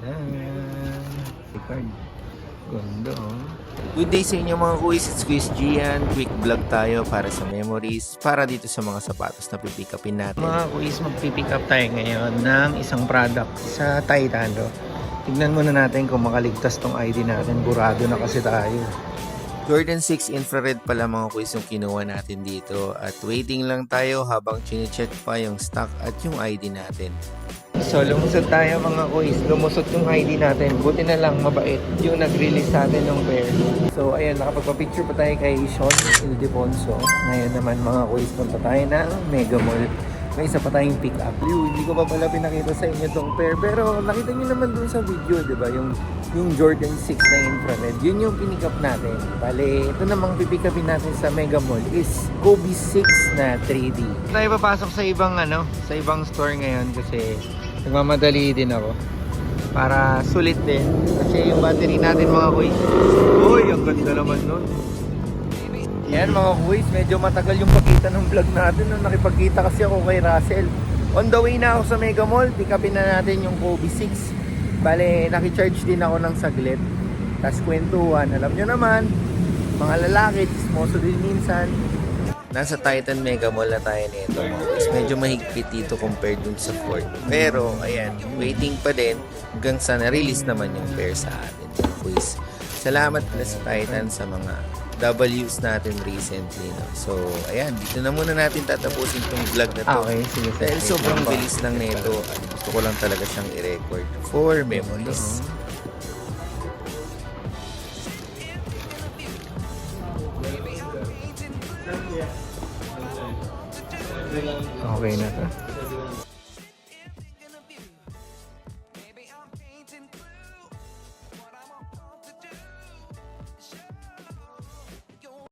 Ayan. Card. Ganda oh. Good day sa inyo mga kuis. It's Kuis Gian. Quick vlog tayo para sa memories. Para dito sa mga sapatos na pipick upin natin. Mga kuis, magpipick up tayo ngayon ng isang product sa Titano. Tignan muna natin kung makaligtas tong ID natin. Burado na kasi tayo. Jordan 6 infrared pala mga kuis yung kinuha natin dito. At waiting lang tayo habang chinecheck pa yung stock at yung ID natin. So, lumusot tayo mga kuis. Lumusot yung ID natin. Buti na lang mabait yung nag-release sa atin ng pair. So, ayan, nakapagpa-picture pa tayo kay Sean Ildefonso. Ngayon naman mga kuis, punta tayo ng Mega Mall. May isa pa tayong pick up. Hindi ko pa pala pinakita sa inyo tong pair. Pero nakita nyo naman dun sa video, di ba? Yung Jordan 6 na infrared. Yun yung pinick up natin. Bale, ito namang pipick upin natin sa Mega Mall is Kobe 6 na 3D. Tayo papasok sa ibang sa ibang store ngayon kasi nagmamadali din ako. Para sulit din. Kasi yung battery natin mga kuys. Uy, ang ganda naman nun. Yan mga kuys, medyo matagal yung pagkita ng vlog natin. Nung nakipagkita kasi ako kay Russell. On the way na ako sa Mega Mall. Pick upin na natin yung Kobe 6. Bale, nakicharge din ako ng saglit. Tapos kwentuhan. Alam nyo naman, mga lalaki, chismoso din minsan. Nasa Titan Mega Mall na tayo nito. Medyo mahigpit dito compared dun sa Ford. Pero, ayan, waiting pa din hanggang sa na-release naman yung pair sa atin. Quiz. Salamat pala sa Titan sa mga W's natin recently. No? So, ayan, dito na muna natin tatapusin itong vlog na to. Okay, sige. Dahil sobrang bilis lang nito at gusto ko lang talaga siyang i-record for memories. Okay na to.